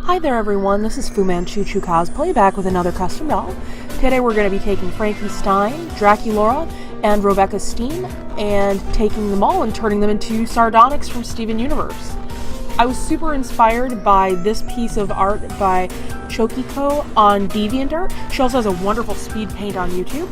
Hi there everyone, this is Fumanchuchu Cosplay back with another custom doll. Today we're going to be taking Frankie Stein, Draculaura, and Rebecca Steen and taking them all and turning them into Sardonyx from Steven Universe. I was super inspired by this piece of art by Chokiko on DeviantArt. She also has a wonderful speed paint on YouTube.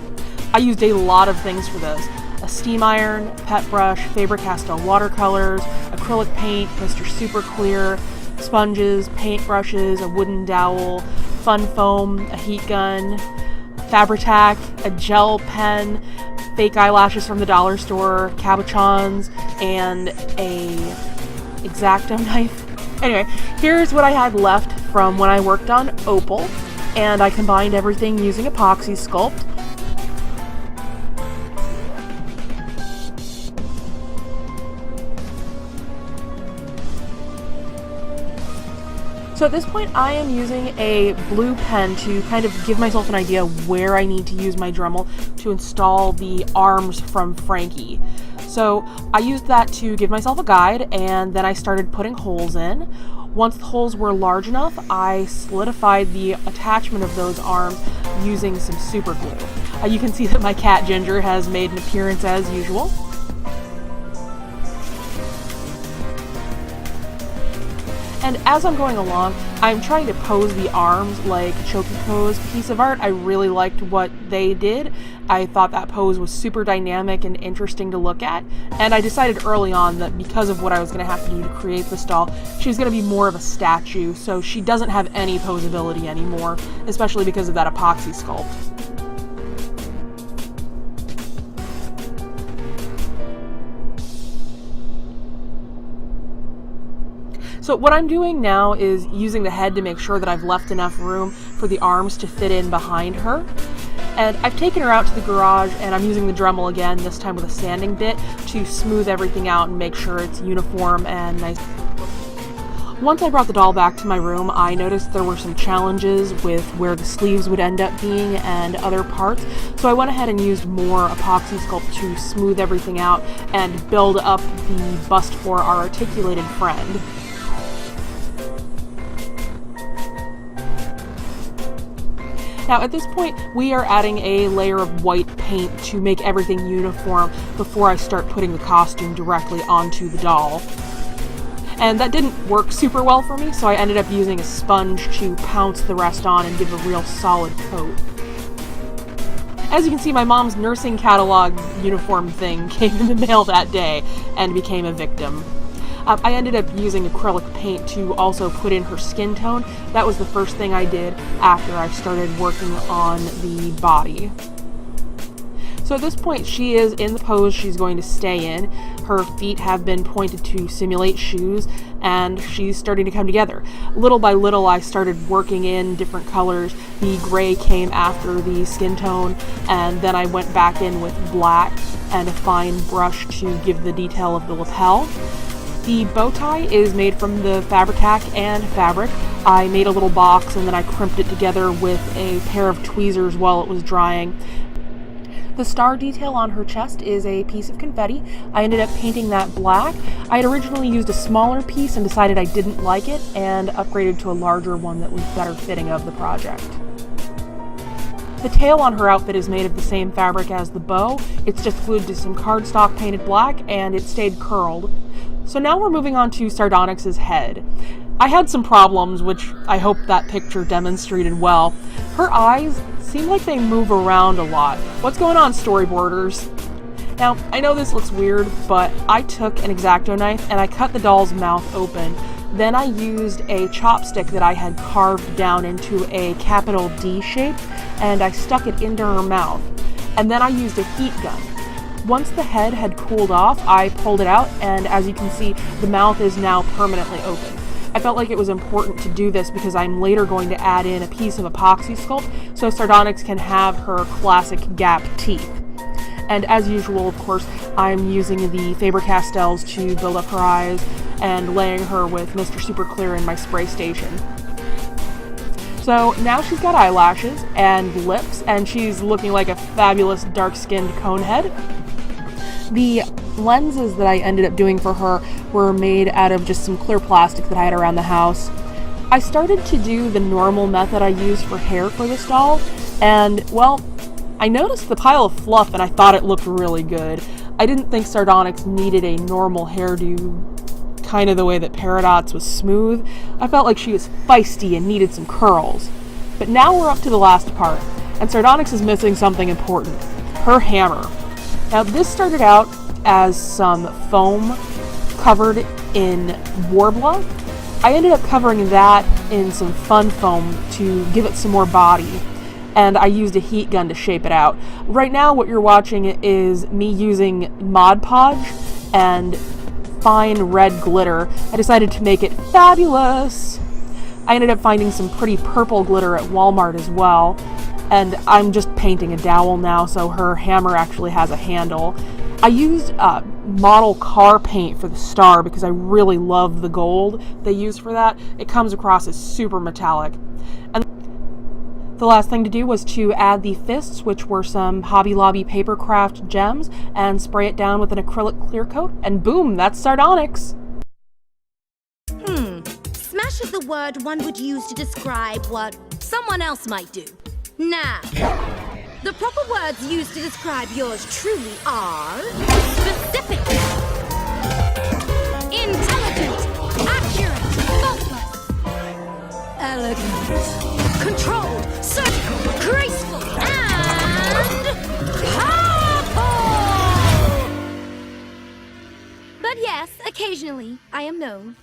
I used a lot of things for this. A steam iron, pet brush, Faber-Castell watercolors, acrylic paint, Mr. Super Clear, sponges, paint brushes, a wooden dowel, fun foam, a heat gun, Fabri-Tac, a gel pen, fake eyelashes from the dollar store, cabochons, and a X-Acto knife. Anyway, here's what I had left from when I worked on Opal, and I combined everything using epoxy sculpt. So at this point I am using a blue pen to kind of give myself an idea where I need to use my Dremel to install the arms from Frankie. So I used that to give myself a guide, and then I started putting holes in. Once the holes were large enough, I solidified the attachment of those arms using some super glue. You can see that my cat Ginger has made an appearance as usual. And as I'm going along, I'm trying to pose the arms like Chokiko's piece of art. I really liked what they did. I thought that pose was super dynamic and interesting to look at. And I decided early on that because of what I was going to have to do to create this doll, she was going to be more of a statue, so she doesn't have any posability anymore, especially because of that epoxy sculpt. So what I'm doing now is using the head to make sure that I've left enough room for the arms to fit in behind her. And I've taken her out to the garage, and I'm using the Dremel again, this time with a sanding bit, to smooth everything out and make sure it's uniform and nice. Once I brought the doll back to my room, I noticed there were some challenges with where the sleeves would end up being and other parts, so I went ahead and used more epoxy sculpt to smooth everything out and build up the bust for our articulated friend. Now at this point, we are adding a layer of white paint to make everything uniform before I start putting the costume directly onto the doll. And that didn't work super well for me, so I ended up using a sponge to pounce the rest on and give a real solid coat. As you can see, my mom's nursing catalog uniform thing came in the mail that day and became a victim. I ended up using acrylic paint to also put in her skin tone. That was the first thing I did after I started working on the body. So at this point, she is in the pose she's going to stay in. Her feet have been pointed to simulate shoes, and she's starting to come together. Little by little, I started working in different colors. The gray came after the skin tone, and then I went back in with black and a fine brush to give the detail of the lapel. The bow tie is made from the Fabri-Tac and fabric. I made a little box and then I crimped it together with a pair of tweezers while it was drying. The star detail on her chest is a piece of confetti. I ended up painting that black. I had originally used a smaller piece and decided I didn't like it and upgraded to a larger one that was better fitting of the project. The tail on her outfit is made of the same fabric as the bow. It's just glued to some cardstock painted black, and it stayed curled. So now we're moving on to Sardonyx's head. I had some problems, which I hope that picture demonstrated well. Her eyes seem like they move around a lot. What's going on, storyboarders? Now, I know this looks weird, but I took an X-Acto knife and I cut the doll's mouth open. Then I used a chopstick that I had carved down into a capital D shape, and I stuck it into her mouth. And then I used a heat gun. Once the head had cooled off, I pulled it out, and as you can see, the mouth is now permanently open. I felt like it was important to do this because I'm later going to add in a piece of epoxy sculpt so Sardonyx can have her classic gap teeth. And as usual, of course, I'm using the Faber-Castells to build up her eyes and laying her with Mr. Super Clear in my spray station. So now she's got eyelashes and lips, and she's looking like a fabulous dark-skinned conehead. The lenses that I ended up doing for her were made out of just some clear plastic that I had around the house. I started to do the normal method I use for hair for this doll, and, well, I noticed the pile of fluff and I thought it looked really good. I didn't think Sardonyx needed a normal hairdo, kind of the way that Peridot's was smooth. I felt like she was feisty and needed some curls. But now we're up to the last part, and Sardonyx is missing something important, her hammer. Now this started out as some foam covered in Warbler. I ended up covering that in some fun foam to give it some more body, and I used a heat gun to shape it out. Right now what you're watching is me using Mod Podge and fine red glitter. I decided to make it fabulous. I ended up finding some pretty purple glitter at Walmart as well, and I'm just painting a dowel now so her hammer actually has a handle. I used model car paint for the star because I really love the gold they use for that. It comes across as super metallic. And the last thing to do was to add the fists, which were some Hobby Lobby Papercraft gems, and spray it down with an acrylic clear coat, and boom, that's Sardonyx. Smash is the word one would use to describe what someone else might do. Now, the proper words used to describe yours truly are specific, intelligent, accurate, faultless, elegant, controlled, surgical, graceful, and powerful! But yes, occasionally I am known